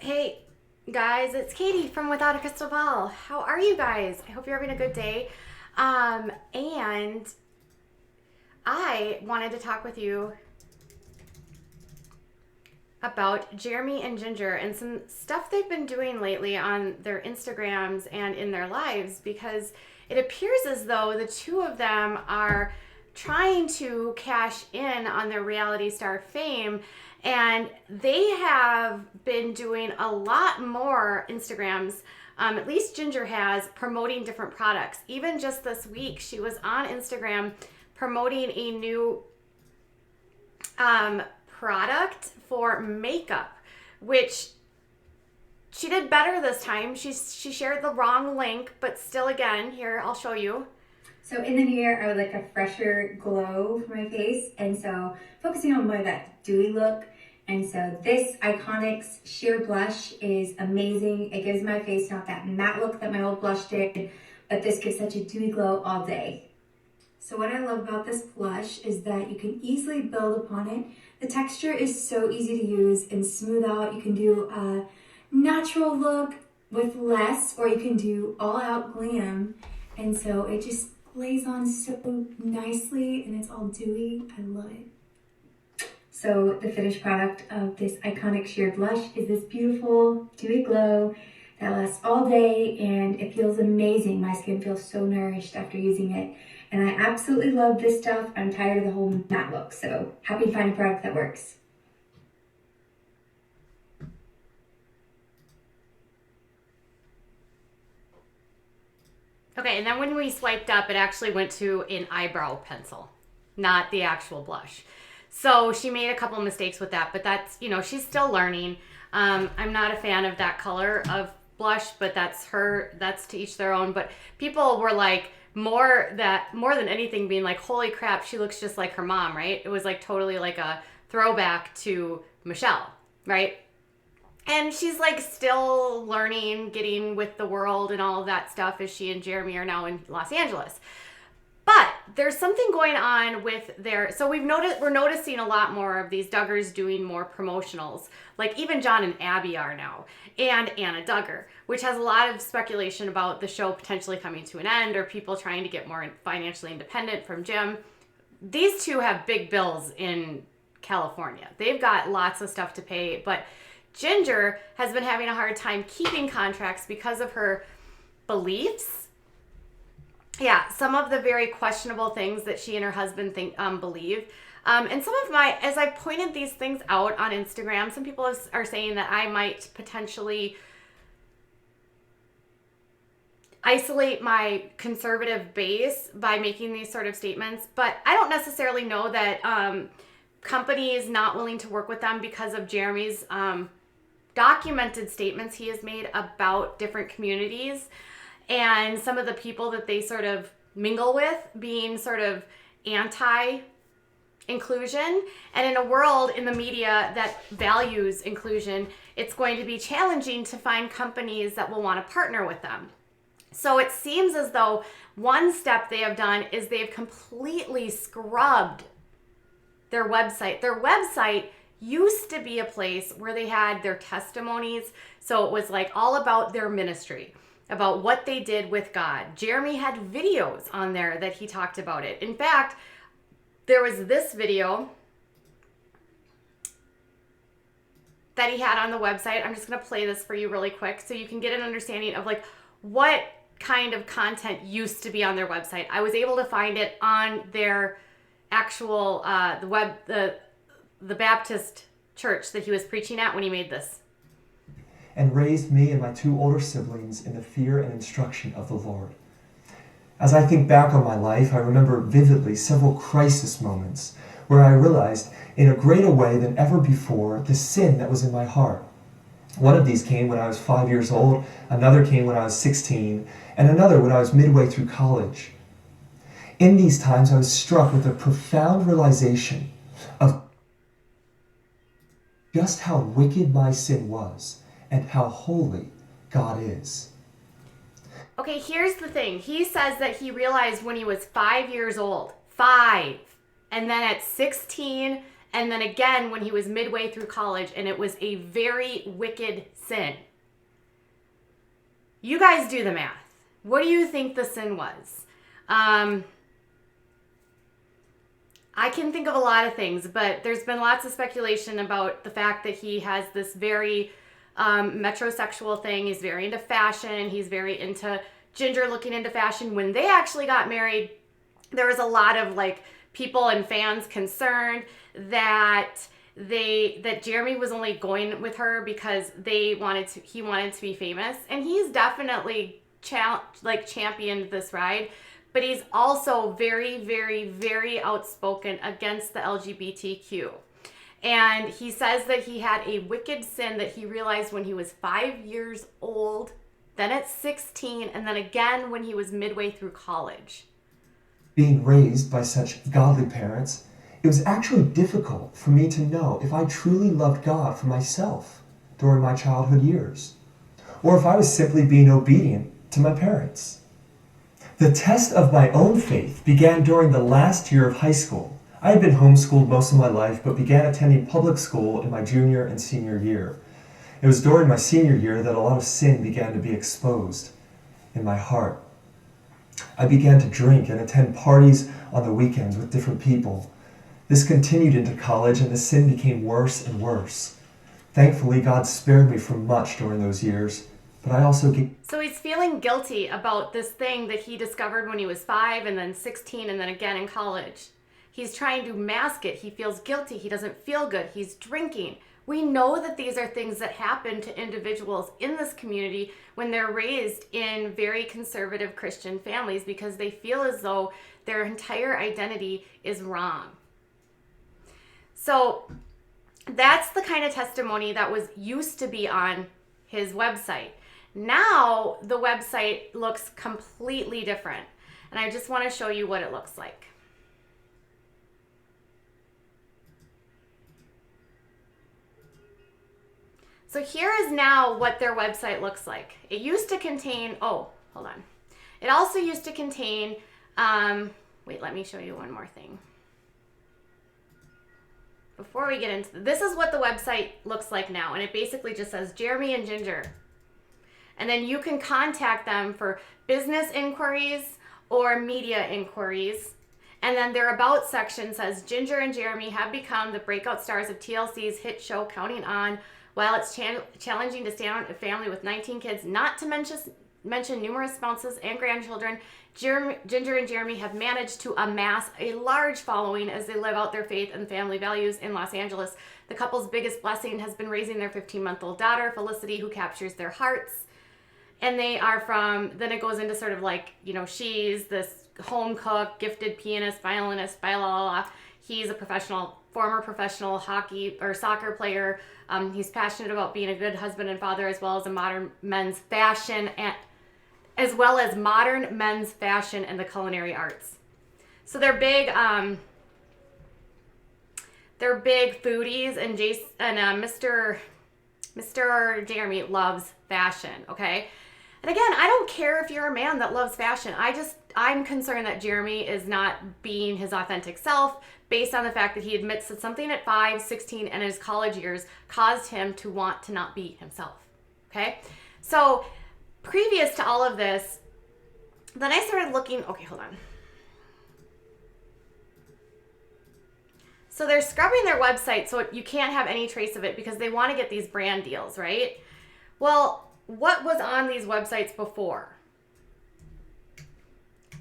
Hey guys, it's Katie from Without a Crystal Ball. How are you guys? I hope you're having a good day. And I wanted to talk with you about Jeremy and Jinger and some stuff they've been doing lately on their Instagrams and in their lives, because it appears as though the two of them are trying to cash in on their reality star fame, and they have been doing a lot more Instagrams. At least Ginger has, promoting different products. Even just this week, she was on Instagram promoting a new product for makeup, which she did better this time. She shared the wrong link, but still, again, here, I'll show you. So in the new year, I would like a fresher glow for my face, and so focusing on more of that dewy look. And so this Iconics Sheer Blush is amazing. It gives my face not that matte look that my old blush did, but this gives such a dewy glow all day. So what I love about this blush is that you can easily build upon it. The texture is so easy to use and smooth out. You can do a natural look with less, or you can do all out glam. And so it just lays on so nicely and it's all dewy. I love it. So the finished product of this Iconic Sheer Blush is this beautiful dewy glow that lasts all day, and it feels amazing. My skin feels so nourished after using it. And I absolutely love this stuff. I'm tired of the whole matte look, so happy to find a product that works. Okay, and then when we swiped up, it actually went to an eyebrow pencil, not the actual blush. So she made a couple mistakes with that, but that's, she's still learning. I'm not a fan of that color of blush, but that's to each their own. But people were like, more than anything, being like, holy crap, she looks just like her mom, right? It was like totally like a throwback to Michelle, right? And she's like still learning, getting with the world and all of that stuff, as she and Jeremy are now in Los Angeles. But there's something going on with so we're noticing a lot more of these Duggars doing more promotionals. Like even John and Abby are now, and Anna Duggar, which has a lot of speculation about the show potentially coming to an end, or people trying to get more financially independent from Jim. These two have big bills in California. They've got lots of stuff to pay, but Ginger has been having a hard time keeping contracts because of her beliefs. Yeah, some of the very questionable things that she and her husband believe. And some of as I pointed these things out on Instagram, some people are saying that I might potentially isolate my conservative base by making these sort of statements. But I don't necessarily know that companies not willing to work with them because of Jeremy's documented statements he has made about different communities, and some of the people that they sort of mingle with being sort of anti-inclusion. And in a world in the media that values inclusion, it's going to be challenging to find companies that will want to partner with them. So it seems as though one step they have done is they've completely scrubbed their website. Their website used to be a place where they had their testimonies. So it was like all about their ministry, about what they did with God. Jeremy had videos on there that he talked about it. In fact, there was this video that he had on the website. I'm just going to play this for you really quick so you can get an understanding of like what kind of content used to be on their website. I was able to find it on their actual the Baptist church that he was preaching at when he made this. And raised me and my two older siblings in the fear and instruction of the Lord. As I think back on my life, I remember vividly several crisis moments where I realized in a greater way than ever before the sin that was in my heart. One of these came when I was 5 years old, another came when I was 16, and another when I was midway through college. In these times, I was struck with a profound realization of just how wicked my sin was and how holy God is. Okay, here's the thing. He says that he realized when he was 5 years old. 5. And then at 16 and then again when he was midway through college, and it was a very wicked sin. You guys do the math. What do you think the sin was? I can think of a lot of things, but there's been lots of speculation about the fact that he has this very metrosexual thing. He's very into fashion. He's very into Jinger looking into fashion. When they actually got married, there was a lot of like people and fans concerned that Jeremy was only going with her because he wanted to be famous, and he's definitely championed this ride, but he's also very, very, very outspoken against the LGBTQ. And he says that he had a wicked sin that he realized when he was 5 years old, then at 16, and then again when he was midway through college. Being raised by such godly parents, it was actually difficult for me to know if I truly loved God for myself during my childhood years, or if I was simply being obedient to my parents. The test of my own faith began during the last year of high school. I had been homeschooled most of my life, but began attending public school in my junior and senior year. It was during my senior year that a lot of sin began to be exposed in my heart. I began to drink and attend parties on the weekends with different people. This continued into college, and the sin became worse and worse. Thankfully, God spared me from much during those years, but I also So he's feeling guilty about this thing that he discovered when he was 5 and then 16 and then again in college. He's trying to mask it. He feels guilty. He doesn't feel good. He's drinking. We know that these are things that happen to individuals in this community when they're raised in very conservative Christian families because they feel as though their entire identity is wrong. So that's the kind of testimony that was used to be on his website. Now the website looks completely different, and I just want to show you what it looks like. So here is now what their website looks like. It used to contain, It also used to contain, wait, let me show you one more thing. Before we get into this is what the website looks like now. And it basically just says Jeremy and Jinger. And then you can contact them for business inquiries or media inquiries. And then their About section says Jinger and Jeremy have become the breakout stars of TLC's hit show Counting On. While it's challenging to stay on a family with 19 kids, not to mention numerous spouses and grandchildren, Jinger and Jeremy have managed to amass a large following as they live out their faith and family values in Los Angeles. The couple's biggest blessing has been raising their 15-month-old daughter, Felicity, who captures their hearts. And they are then it goes into sort of like, she's this home cook, gifted pianist, violinist, blah, blah, blah. He's a former professional hockey or soccer player. He's passionate about being a good husband and father, as well as modern men's fashion and the culinary arts. So they're big foodies, and Mr. Jeremy loves fashion. Okay. And again, I don't care if you're a man that loves fashion. I'm concerned that Jeremy is not being his authentic self based on the fact that he admits that something at 5, 16, and his college years caused him to want to not be himself. Okay? So previous to all of this, then I started looking, hold on. So they're scrubbing their website so you can't have any trace of it because they want to get these brand deals, right? Well, what was on these websites before?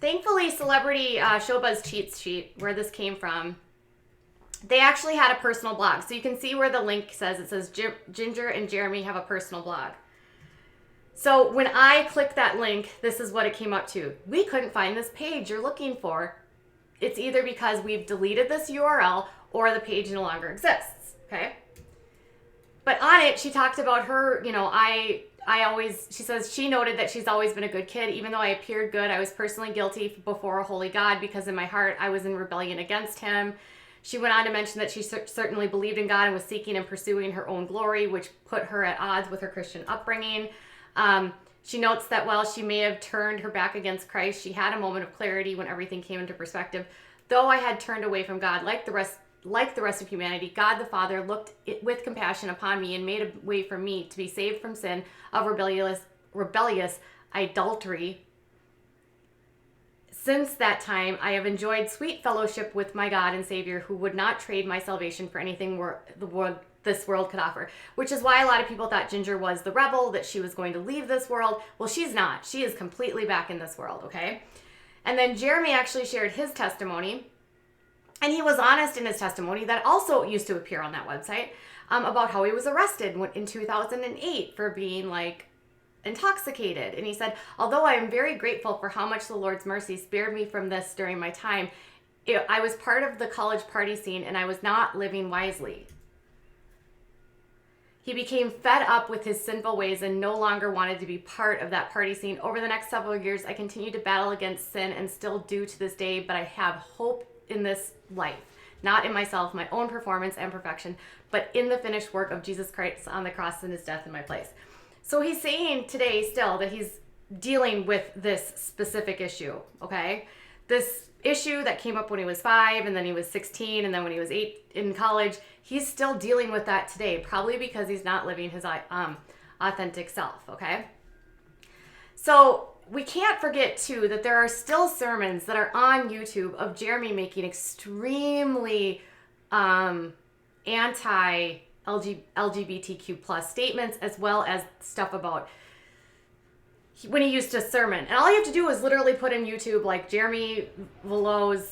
Thankfully, Celebrity Showbuzz Cheat Sheet, where this came from, they actually had a personal blog. So you can see where the link says, it says Jinger and Jeremy have a personal blog. So when I clicked that link, this is what it came up to. We couldn't find this page you're looking for. It's either because we've deleted this URL or the page no longer exists, okay? But on it, she talked about her, she says she noted that she's always been a good kid. Even though I appeared good, I was personally guilty before a holy God because in my heart, I was in rebellion against him. She went on to mention that she certainly believed in God and was seeking and pursuing her own glory, which put her at odds with her Christian upbringing. She notes that while she may have turned her back against Christ, she had a moment of clarity when everything came into perspective. Though I had turned away from God, like the rest like the rest of humanity, God the Father looked with compassion upon me and made a way for me to be saved from sin of rebellious adultery. Since that time, I have enjoyed sweet fellowship with my God and Savior, who would not trade my salvation for anything this world could offer. Which is why a lot of people thought Jinger was the rebel, that she was going to leave this world. Well, she's not. She is completely back in this world, okay? And then Jeremy actually shared his testimony, and he was honest in his testimony that also used to appear on that website, about how he was arrested in 2008 for being like intoxicated. And he said, although I am very grateful for how much the Lord's mercy spared me from this during my time, I was part of the college party scene and I was not living wisely. He became fed up with his sinful ways and no longer wanted to be part of that party scene. Over the next several years, I continued to battle against sin and still do to this day, but I have hope in this life, not in myself, my own performance and perfection, but in the finished work of Jesus Christ on the cross and his death in my place. So he's saying today still that he's dealing with this specific issue, okay? This issue that came up when he was 5 and then he was 16 and then when he was 8 in college, he's still dealing with that today, probably because he's not living his authentic self, okay? So we can't forget too that there are still sermons that are on YouTube of Jeremy making extremely anti-LGBTQ plus statements, as well as stuff about when he used to sermon. And all you have to do is literally put in YouTube like Jeremy Vuolo's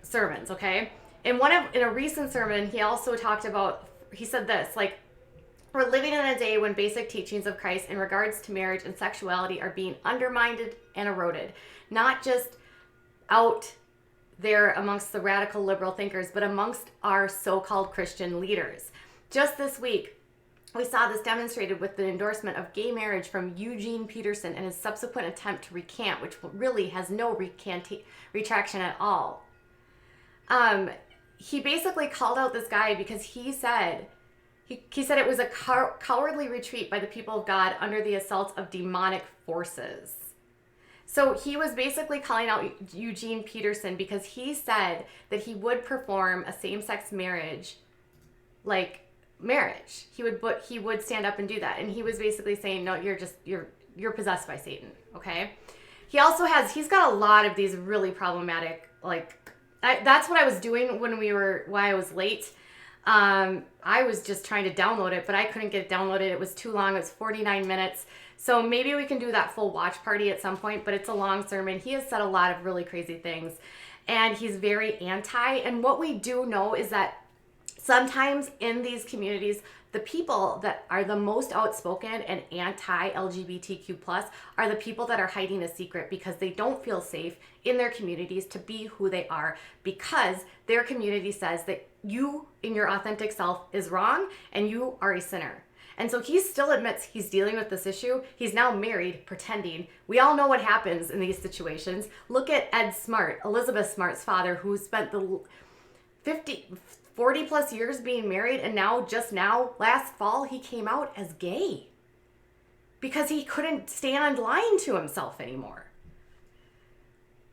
sermons, okay? In a recent sermon, he also talked about, he said this, like, we're living in a day when basic teachings of Christ in regards to marriage and sexuality are being undermined and eroded, not just out there amongst the radical liberal thinkers, but amongst our so-called Christian leaders. Just this week, we saw this demonstrated with the endorsement of gay marriage from Eugene Peterson and his subsequent attempt to recant, which really has no retraction at all. He basically called out this guy because he said it was a cowardly retreat by the people of God under the assault of demonic forces. So he was basically calling out Eugene Peterson because he said that he would perform a same-sex marriage, like marriage. He would stand up and do that. And he was basically saying, no, you're possessed by Satan, okay? He's got a lot of these really problematic, that's what I was doing why I was late. I was just trying to download it, but I couldn't get it downloaded. It was too long. It was 49 minutes. So maybe we can do that full watch party at some point, but it's a long sermon. He has said a lot of really crazy things, and he's very anti. And what we do know is that sometimes in these communities, the people that are the most outspoken and anti-LGBTQ plus are the people that are hiding a secret because they don't feel safe in their communities to be who they are, because their community says that you in your authentic self is wrong and you are a sinner. And so he still admits he's dealing with this issue. He's now married, pretending. We all know what happens in these situations. Look at Ed Smart, Elizabeth Smart's father, who spent the 40 plus years being married, and just now, last fall, he came out as gay because he couldn't stand lying to himself anymore.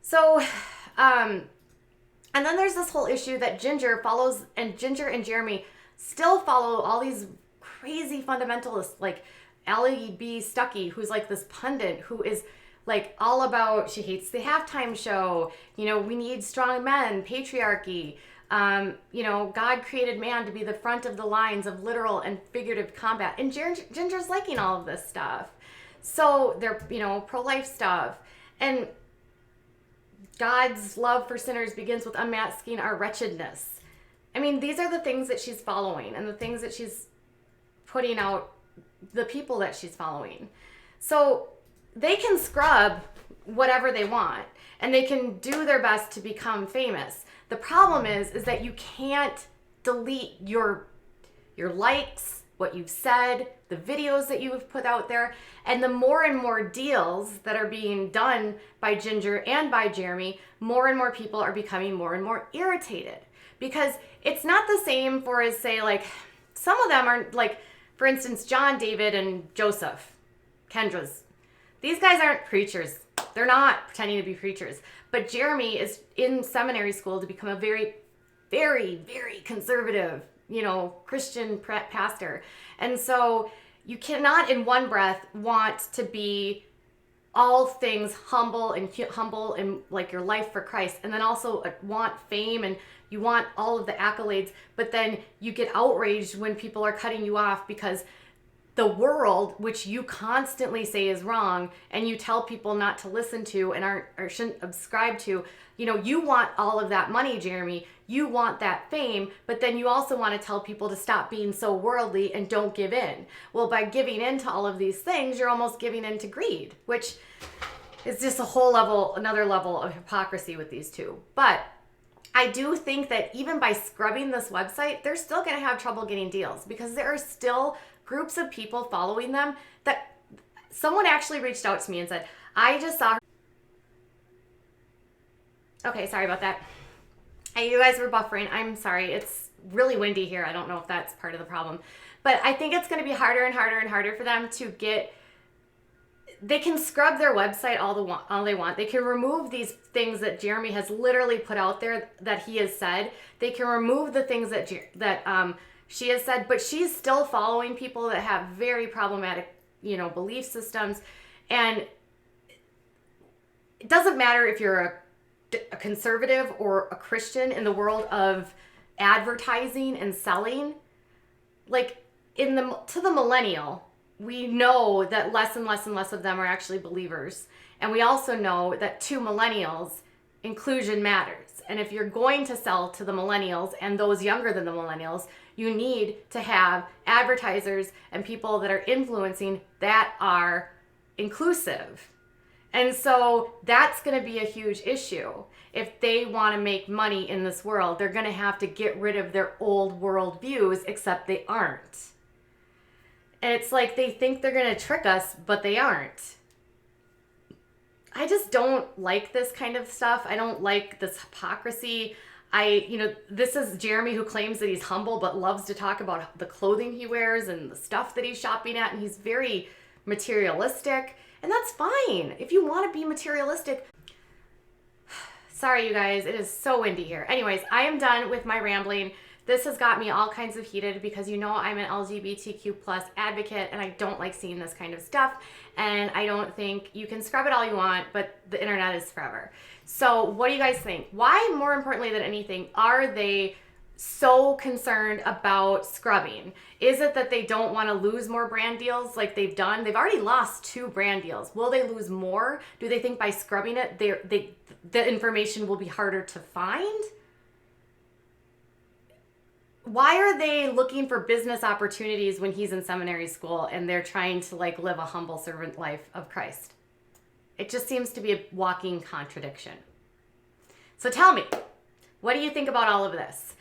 So, and then there's this whole issue that Jinger and Jeremy still follow all these crazy fundamentalists like Allie B. Stuckey, who's like this pundit who is like all about, she hates the halftime show, we need strong men, patriarchy, God created man to be the front of the lines of literal and figurative combat. And Ginger's liking all of this stuff. So they're, pro-life stuff. And God's love for sinners begins with unmasking our wretchedness. I mean, these are the things that she's following and the things that she's putting out, the people that she's following. So they can scrub whatever they want and they can do their best to become famous. The problem is that you can't delete your likes, what you've said, the videos that you have put out there, and the more and more deals that are being done by Jinger and by Jeremy, more and more people are becoming more and more irritated. Because it's not the same for, say, like, some of them are, like, for instance, John, David, and Joseph, Kendra's. These guys aren't preachers. They're not pretending to be preachers. But Jeremy is in seminary school to become a very very, very conservative, Christian pastor. And so you cannot in one breath want to be all things humble and like your life for Christ, and then also want fame and you want all of the accolades, but then you get outraged when people are cutting you off because the world, which you constantly say is wrong and you tell people not to listen to and or shouldn't subscribe to, you want all of that money, Jeremy. You want that fame, but then you also want to tell people to stop being so worldly and don't give in. Well, by giving in to all of these things, you're almost giving in to greed, which is just another level of hypocrisy with these two. But I do think that even by scrubbing this website, they're still going to have trouble getting deals because there are still groups of people following them that someone actually reached out to me and said, I just saw her. Okay, sorry about that. Hey, you guys were buffering. I'm sorry. It's really windy here. I don't know if that's part of the problem. But I think it's going to be harder and harder and harder for them to get... They can scrub their website all they want. They can remove these things that Jeremy has literally put out there that he has said. They can remove the things that she has said, but she's still following people that have very problematic, belief systems. And it doesn't matter if you're a conservative or a Christian in the world of advertising and selling. Like to the millennial, we know that less and less and less of them are actually believers. And we also know that to millennials, inclusion matters. And if you're going to sell to the millennials and those younger than the millennials, you need to have advertisers and people that are influencing that are inclusive. And so that's going to be a huge issue. If they want to make money in this world, they're going to have to get rid of their old world views, except they aren't. And it's like they think they're going to trick us, but they aren't. I just don't like this kind of stuff. I don't like this hypocrisy. This is Jeremy who claims that he's humble, but loves to talk about the clothing he wears and the stuff that he's shopping at. And he's very materialistic. And that's fine. If you want to be materialistic. Sorry, you guys. It is so windy here. Anyways, I am done with my rambling. This has got me all kinds of heated because I'm an LGBTQ plus advocate and I don't like seeing this kind of stuff. And I don't think you can scrub it all you want, but the internet is forever. So what do you guys think? Why, more importantly than anything, are they so concerned about scrubbing? Is it that they don't want to lose more brand deals like they've done? They've already lost 2 brand deals. Will they lose more? Do they think by scrubbing it, the information will be harder to find? Why are they looking for business opportunities when he's in seminary school and they're trying to live a humble servant life of Christ? It just seems to be a walking contradiction. So tell me, what do you think about all of this?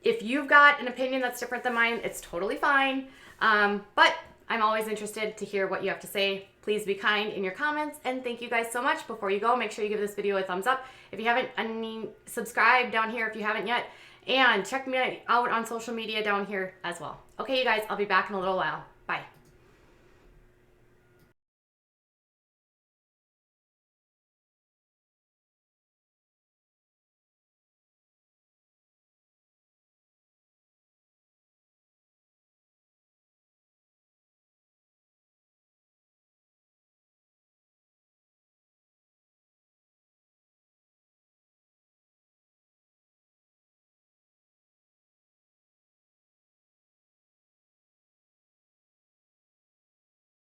If you've got an opinion that's different than mine, it's totally fine. But I'm always interested to hear what you have to say. Please be kind in your comments. And thank you guys so much. Before you go, make sure you give this video a thumbs up. If you haven't, subscribe down here if you haven't yet. And check me out on social media down here as well. Okay, you guys, I'll be back in a little while.